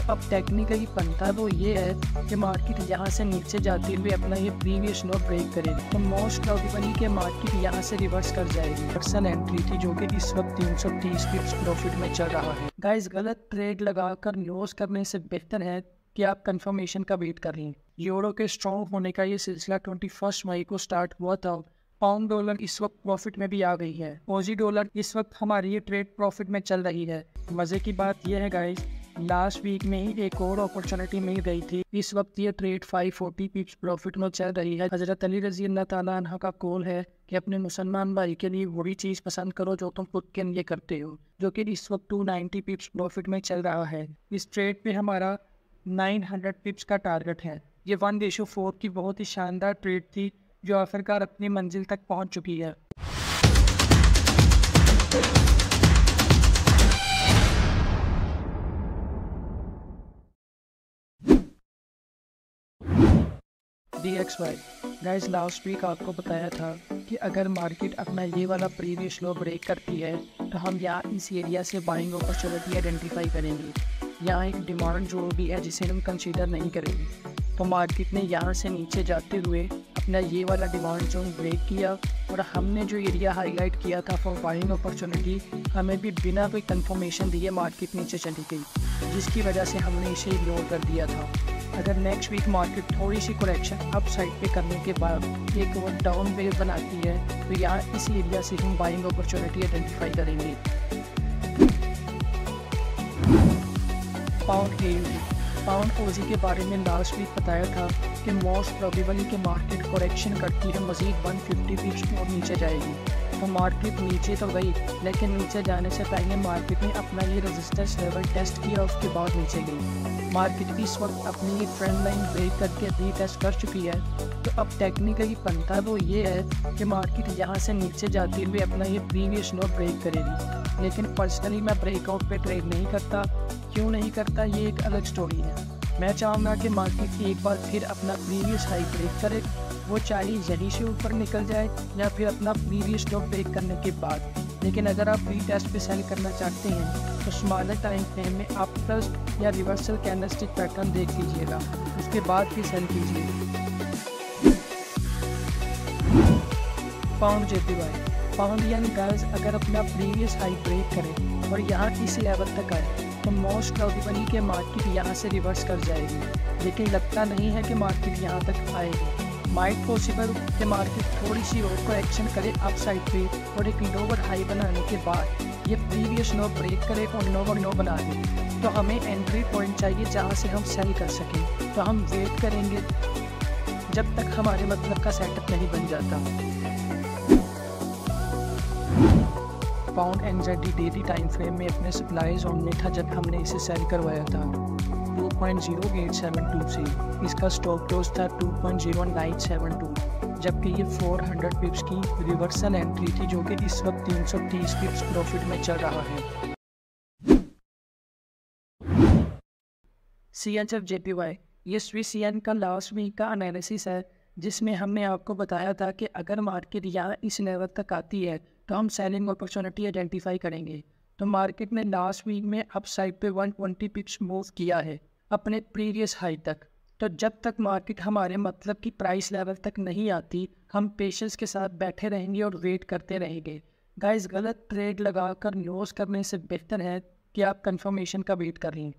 तो अब टेक्निकली बनता तो ये है कि मार्केट यहाँ से नीचे जाते हुए अपना ये प्रीवियस लो ब्रेक करेगी, तो मोस्ट प्रॉबेबली कि मार्केट यहाँ से रिवर्स कर जाएगी। पर्सन एंट्री थी जो कि इस वक्त 330 पिप्स प्रॉफिट में चल रहा है। गाइस, गलत ट्रेड लगाकर लॉस करने से बेहतर है कि आप कंफर्मेशन का वेट कर रही हैं। यूरो के स्ट्रॉन्ग होने का ये सिलसिला 21 मई को स्टार्ट हुआ था। पाउंड डॉलर इस वक्त प्रॉफिट में भी आ गई है। ऑजी डॉलर इस वक्त हमारी ये ट्रेड प्रॉफिट में चल रही है। मजे की बात यह है गाइस, लास्ट वीक में ही एक और अपॉर्चुनिटी मिल गई थी। इस वक्त ये ट्रेड 540 पिप्स प्रॉफिट में चल रही है। हजरत अली रजी अल्लाह ताला अन्हा का कॉल है कि अपने मुसलमान भाई के लिए वही चीज़ पसंद करो जो तुम खुद के लिए करते हो, जो कि इस वक्त 290 पिप्स प्रॉफिट में चल रहा है। इस ट्रेड पे हमारा 900 पिप्स का टारगेट है। ये 1:4 की बहुत ही शानदार ट्रेड थी जो आखिरकार अपनी मंजिल तक पहुंच चुकी है। DXY गाइस, लास्ट वीक आपको बताया था कि अगर मार्केट अपना ये वाला प्रीवियस लो ब्रेक करती है तो हम यहाँ इस एरिया से बाइंग अपॉर्चुनिटी आइडेंटिफाई करेंगे। यहाँ एक डिमांड जो भी है जिसे हम कंसीडर नहीं करेंगे। तो मार्केट ने यहाँ से नीचे जाते हुए अपना ये वाला डिमांड जोन ब्रेक किया और हमने जो एरिया हाईलाइट किया था फॉर बाइंग अपॉर्चुनिटी, हमें भी बिना कोई कंफर्मेशन दिए मार्केट नीचे चली गई, जिसकी वजह से हमने इसे इग्नोर कर दिया था। अगर नेक्स्ट वीक मार्केट थोड़ी सी करेक्शन अप साइड पे करने के बाद एक और डाउन वेव बनाती है तो यहाँ इस एरिया से हम बाइंग अपॉर्चुनिटी आइडेंटिफाई करेंगे। पाउंड ओजी के बारे में लास्ट वीक बताया था कि मोस्ट प्रोबेबली कि मार्केट करेक्शन करती है, मजीद 150 पिप्स और नीचे जाएगी। तो मार्केट नीचे तो गई, लेकिन नीचे जाने से पहले मार्केट ने अपना ये रेजिस्टेंस लेवल टेस्ट किया, उसके बाद नीचे गई। मार्केट इस वक्त अपनी ये ट्रेंड लाइन ब्रेक करके रीटेस्ट कर चुकी है। तो अब टेक्निकली बनता वो ये है कि मार्केट यहाँ से नीचे जाते हुए अपना ये प्रीवियस लो ब्रेक करेगी। लेकिन पर्सनली मैं ब्रेकआउट पे ट्रेड नहीं करता। क्यों नहीं करता, ये एक अलग स्टोरी है। मैं चाहूँगा कि मार्केट एक बार फिर अपना प्रीवियस हाई ब्रेक करे, वो चाहे यहीं से ऊपर निकल जाए या फिर अपना प्रीवियस लो ब्रेक करने के बाद। लेकिन अगर आप रीटेस्ट पे सेल करना चाहते हैं तो स्मॉलर टाइम फ्रेम में आप प्लस या रिवर्सल कैंडलस्टिक पैटर्न देख लीजिएगा, उसके बाद फिर सेल कीजिए। पाउंड JPY, पाउंड यानी गाइस अगर अपना प्रीवियस हाई ब्रेक करें और यहाँ इस लेवल तक आए तो मोस्ट प्रॉबेबली के मार्केट यहाँ से रिवर्स कर जाएगी। लेकिन लगता नहीं है कि मार्केट यहाँ तक आएगी। माइट पॉसिबल कि मार्केट थोड़ी सी और करेक्शन करे अप साइड पे और एक लोअर हाई बनाने के बाद ये प्रीवियस लो ब्रेक करे और लोअर लो बना दे, तो हमें एंट्री पॉइंट चाहिए जहाँ से हम सेल कर सकें। तो हम वेट करेंगे जब तक हमारे मतलब का सेटअप नहीं बन जाता। Pound NZD daily time frame में अपने सप्लाई जोन में था जब हमने इसे सेल करवाया था 2.0872 से। इसका स्टॉप लॉस था 2.0972, जबकि ये 400 पिप्स की रिवर्सल एंट्री थी जो कि इस वक्त 330 पिप्स प्रॉफिट में चल रहा है। CHF JPY, ये स्विस येन का लास्ट वीक का एनालिसिस है जिसमें हमने आपको बताया था कि अगर मार्केट यहाँ इस लेवल तक आती है तो हम सेलिंग अपॉर्चुनिटी आइडेंटिफाई करेंगे। तो मार्केट ने लास्ट वीक में अप साइड पे 120 पिप्स मूव किया है अपने प्रीवियस हाई तक। तो जब तक मार्केट हमारे मतलब की प्राइस लेवल तक नहीं आती, हम पेशेंस के साथ बैठे रहेंगे और वेट करते रहेंगे। गाइस, गलत ट्रेड लगाकर लॉस करने से बेहतर है कि आप कंफर्मेशन का वेट कर रही हैं।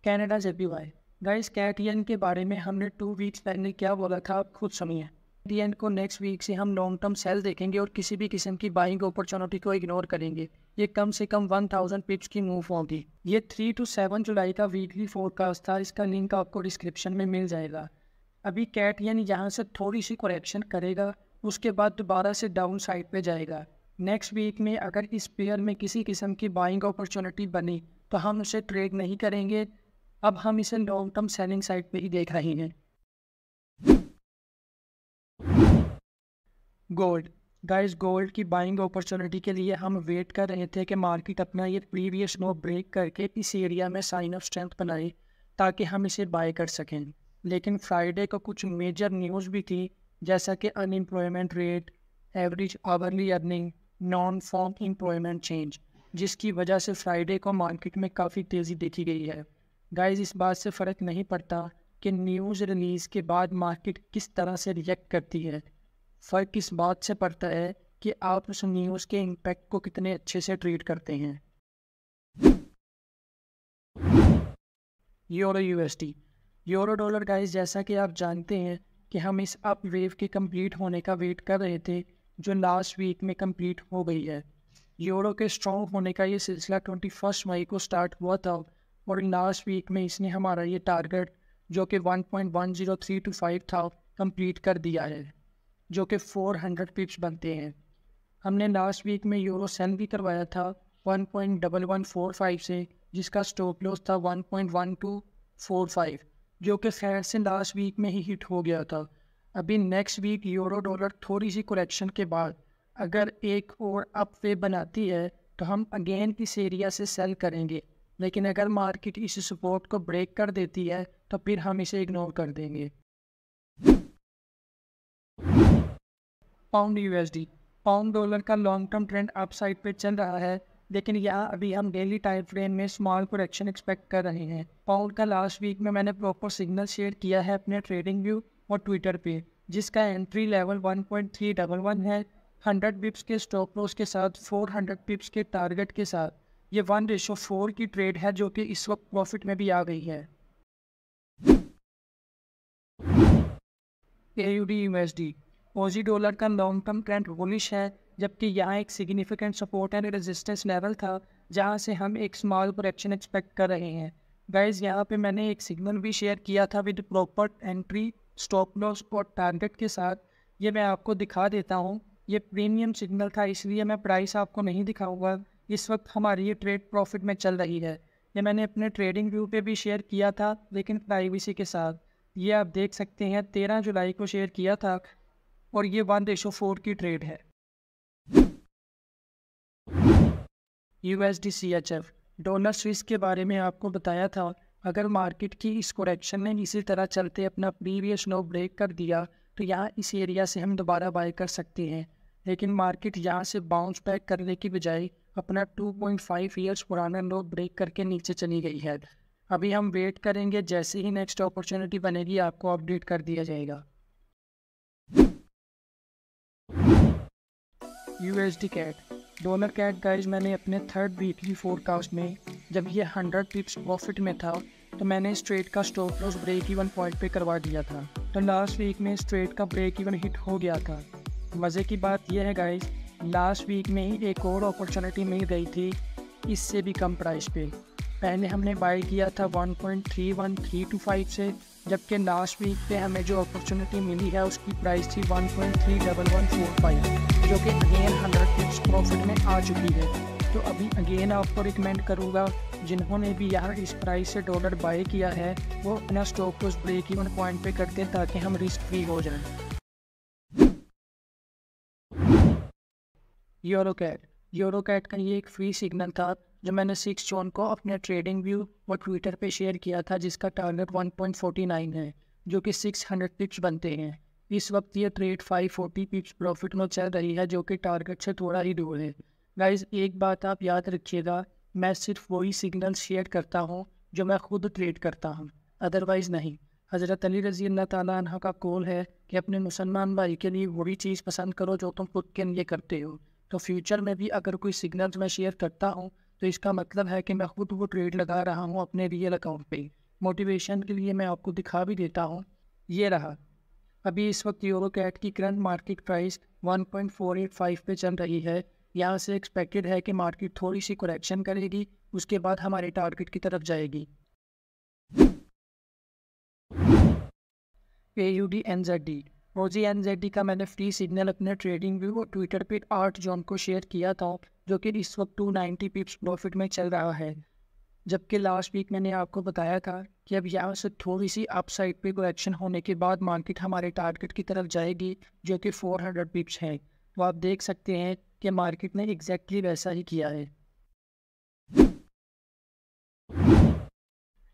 कनाडा JPY, गाइस कैट-येन के बारे में हमने 2 वीक्स पहले क्या बोला था आप खुद सुनिए। कैट-येन को नेक्स्ट वीक से हम लॉन्ग टर्म सेल देखेंगे और किसी भी किस्म की बाइंग अपॉर्चुनिटी को इग्नोर करेंगे। ये कम से कम 1000 पिप्स की मूव होगी। ये 3 to 7 जुलाई का वीकली फोरकास्ट था, इसका लिंक आपको डिस्क्रिप्शन में मिल जाएगा। अभी कैट-येन यहाँ से थोड़ी सी करेक्शन करेगा, उसके बाद दोबारा से डाउन साइड पे जाएगा। नेक्स्ट वीक में अगर इस पेयर में किसी किस्म की बाइंग अपॉर्चुनिटी बनी तो हम उसे ट्रेड नहीं करेंगे। अब हम इसे लॉन्ग टर्म सेलिंग साइड पे ही देख रहे हैं। गोल्ड, गाइस गोल्ड की बाइंग अपॉर्चुनिटी के लिए हम वेट कर रहे थे कि मार्केट अपना ये प्रीवियस लो ब्रेक करके इस एरिया में साइन ऑफ स्ट्रेंथ बनाए ताकि हम इसे बाय कर सकें। लेकिन फ्राइडे को कुछ मेजर न्यूज़ भी थी, जैसा कि unemployment rate, average hourly earning, non farm employment change. जिसकी वजह से फ्राइडे को मार्केट में काफ़ी तेज़ी देखी गई है। गाइस, इस बात से फ़र्क नहीं पड़ता कि न्यूज़ रिलीज़ के बाद मार्केट किस तरह से रिएक्ट करती है। फ़र्क इस बात से पड़ता है कि आप उस न्यूज़ के इम्पैक्ट को कितने अच्छे से ट्रीट करते हैं। Euro USD, euro dollar guys, जैसा कि आप जानते हैं कि हम इस अप वेव के कंप्लीट होने का वेट कर रहे थे, जो लास्ट वीक में कंप्लीट हो गई है। यूरो के स्ट्रॉन्ग होने का ये सिलसिला 21 मई को स्टार्ट हुआ था और लास्ट वीक में इसने हमारा ये टारगेट जो कि 1.10325 था कंप्लीट कर दिया है, जो कि 400 पिप्स बनते हैं। हमने लास्ट वीक में यूरो सेल भी करवाया था 1.1145 से, जिसका स्टॉप लॉस था 1.1245, जो कि खैर से लास्ट वीक में ही हिट हो गया था। अभी नेक्स्ट वीक यूरो डॉलर थोड़ी सी करेक्शन के बाद अगर एक और अप वे बनाती है तो हम अगेन इस एरिया से सेल करेंगे, लेकिन अगर मार्केट इस सपोर्ट को ब्रेक कर देती है तो फिर हम इसे इग्नोर कर देंगे। पाउंड यूएसडी, पाउंड डॉलर का long term trend up side पे चल रहा है, लेकिन यहाँ अभी हम डेली टाइम फ्रेम में स्मॉल करेक्शन एक्सपेक्ट कर रहे हैं। पाउंड का लास्ट वीक में मैंने प्रॉपर सिग्नल शेयर किया है अपने ट्रेडिंग व्यू और ट्विटर पे, जिसका एंट्री लेवल 1.311 है, 100 पिप्स के स्टॉप लॉस के साथ, 400 पिप्स के टारगेट के साथ। ये 1:4 की ट्रेड है, जो कि इस वक्त प्रॉफिट में भी आ गई है। AUD USD, ऑजी डॉलर का लॉन्ग टर्म ट्रेंड बुलिश है, जबकि यहाँ एक significant support and resistance level था जहाँ से हम एक स्मॉल करेक्शन एक्सपेक्ट कर रहे हैं। गाइज, यहाँ पे मैंने एक सिग्नल भी शेयर किया था with proper entry, stop loss और टारगेट के साथ। ये मैं आपको दिखा देता हूँ। ये प्रीमियम सिग्नल था, इसलिए मैं प्राइस आपको नहीं दिखाऊंगा। इस वक्त हमारी ये ट्रेड प्रॉफिट में चल रही है। ये मैंने अपने ट्रेडिंग व्यू पे भी शेयर किया था, लेकिन प्राइवेसी के साथ। ये आप देख सकते हैं 13 जुलाई को शेयर किया था और ये 1:4 की ट्रेड है। USD CHF, डॉलर स्विस के बारे में आपको बताया था। अगर मार्केट की इस करेक्शन ने इसी तरह चलते अपना प्रीवियस लो ब्रेक कर दिया तो यहाँ इस एरिया से हम दोबारा बाय कर सकते हैं, लेकिन मार्केट यहाँ से बाउंस बैक करने की बजाय अपना 2.5 ईयर्स पुराना लो ब्रेक करके नीचे चली गई है। अभी हम वेट करेंगे, जैसे ही नेक्स्ट अपॉर्चुनिटी बनेगी आपको अपडेट कर दिया जाएगा। USD cat, dollar cat guys, मैंने अपने थर्ड वीकली फोरकास्ट में जब ये 100 पिप्स प्रॉफिट में था तो मैंने इस ट्रेड का stop loss break even point पे करवा दिया था। तो लास्ट वीक में इस ट्रेड का ब्रेक इवन हिट हो गया था। मज़े की बात यह है गाइज, लास्ट वीक में ही एक और अपॉर्चुनिटी मिल गई थी इससे भी कम प्राइस पे। पहले हमने बाय किया था 1.31325 से, जबकि लास्ट वीक पे हमें जो अपॉर्चुनिटी मिली है उसकी प्राइस थी 1.31145, जो कि अगेन 100 पिप्स प्रॉफिट में आ चुकी है। तो अभी अगेन आपको रिकमेंड करूँगा, जिन्होंने भी यहाँ इस प्राइस से डॉलर बाय किया है वो अपना stop loss break even point पे करते ताकि हम रिस्क फ्री हो जाएं। यूरो कैट का ये एक फ्री सिग्नल था जो मैंने 6 जून को अपने ट्रेडिंग व्यू और ट्विटर पे शेयर किया था, जिसका टारगेट 1.49 है, जो कि 600 पिप्स बनते हैं। इस वक्त ये ट्रेड 540 पिप्स प्रॉफिट में चल रही है, जो कि टारगेट से थोड़ा ही दूर है। गाइज, एक बात आप याद रखिएगा, मैं सिर्फ वही सिग्नल शेयर करता हूँ जो मैं खुद ट्रेड करता हूँ, अदरवाइज़ नहीं। हज़रत अली रज़ी अल्लाह ताला अन्हा का कौल है कि अपने मुसलमान भाई के लिए वही चीज़ पसंद करो जो तुम खुद के लिए करते हो। तो फ्यूचर में भी अगर कोई सिग्नल्स मैं शेयर करता हूँ तो इसका मतलब है कि मैं खुद वो ट्रेड लगा रहा हूँ अपने रियल अकाउंट पे। मोटिवेशन के लिए मैं आपको दिखा भी देता हूँ, ये रहा। अभी इस वक्त यूरो कैट की करंट मार्केट प्राइस 1.485 पे चल रही है। यहाँ से एक्सपेक्टेड है कि मार्केट थोड़ी सी करेक्शन करेगी, उसके बाद हमारे टारगेट की तरफ जाएगी। AUD NZD, OG NZD का मैंने फ्री सिग्नल अपने ट्रेडिंग व्यू और ट्विटर पे 8 जून को शेयर किया था, जो कि इस वक्त 290 पिप्स प्रॉफिट में चल रहा है। जबकि लास्ट वीक मैंने आपको बताया था कि अब यहाँ से थोड़ी सी अपसाइड पे करेक्शन होने के बाद मार्केट हमारे टारगेट की तरफ जाएगी, जो कि 400 पिप्स है। तो आप देख सकते हैं कि मार्केट ने एग्जैक्टली वैसा ही किया है।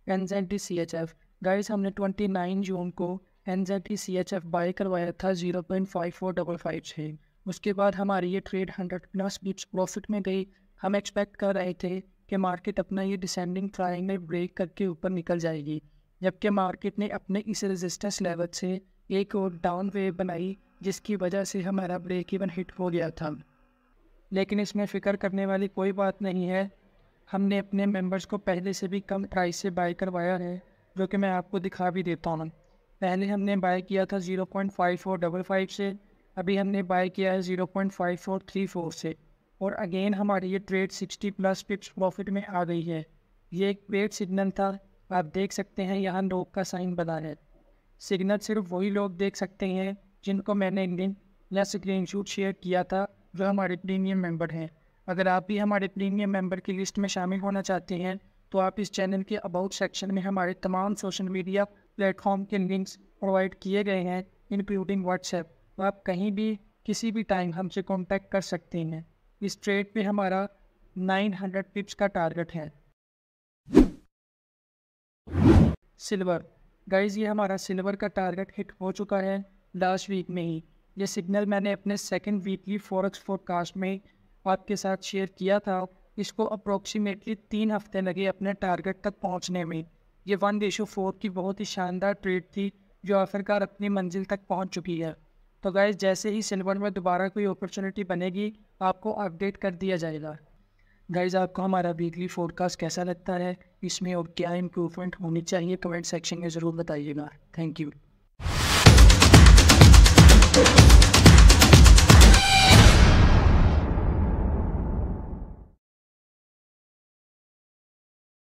NZD CHF, गाइस, हमने 29 जून को NZD CHF बाय करवाया था 0.5455 से। उसके बाद हमारी ये ट्रेड 100+ पिप्स प्रॉफिट में गई। हम एक्सपेक्ट कर रहे थे कि मार्केट अपना ये डिसेंडिंग ट्रायंगल ब्रेक करके ऊपर निकल जाएगी, जबकि मार्केट ने अपने इस रेजिस्टेंस लेवल से एक और डाउन वेव बनाई, जिसकी वजह से हमारा ब्रेक इवन हिट हो गया था। लेकिन इसमें फ़िक्र करने वाली कोई बात नहीं है। हमने अपने मेंबर्स को पहले से भी कम प्राइस से बाय करवाया है, जो कि मैं आपको दिखा भी देता हूँ। पहले हमने बाय किया था 0.5455 से, अभी हमने बाय किया है 0.5434 से, और अगेन हमारी ये ट्रेड 60+ पिप्स प्रॉफिट में आ गई है। ये एक वेट सिग्नल था, आप देख सकते हैं यहाँ लोग का साइन बना है। सिग्नल सिर्फ वही लोग देख सकते हैं जिनको मैंने लिंक या स्क्रीनशॉट शेयर किया था, जो हमारे प्रीमियम मेंबर हैं। अगर आप भी हमारे प्रीमियम मेंबर की लिस्ट में शामिल होना चाहते हैं तो आप इस चैनल के अबाउट सेक्शन में हमारे तमाम सोशल मीडिया प्लेटफॉर्म के लिंक्स प्रोवाइड किए गए हैं, इंक्लूडिंग व्हाट्सएप। तो आप कहीं भी किसी भी टाइम हमसे कांटेक्ट कर सकते हैं। इस ट्रेड पे हमारा 900 पिप्स का टारगेट है। सिल्वर गाइज, ये हमारा सिल्वर का टारगेट हिट हो चुका है लास्ट वीक में ही। ये सिग्नल मैंने अपने सेकंड वीकली फॉरेक्स फोरकास्ट में आपके साथ शेयर किया था। इसको अप्रोक्सीमेटली 3 हफ्ते लगे अपने टारगेट तक पहुंचने में। ये 1:4 की बहुत ही शानदार ट्रेड थी, जो आखिरकार अपनी मंजिल तक पहुंच चुकी है। तो गाइज, जैसे ही सिल्वर में दोबारा कोई अपॉर्चुनिटी बनेगी आपको अपडेट कर दिया जाएगा। गाइज, आपको हमारा वीकली फोरकास्ट कैसा लगता है, इसमें और क्या इम्प्रूवमेंट होनी चाहिए, कमेंट सेक्शन में ज़रूर बताइएगा। Thank you.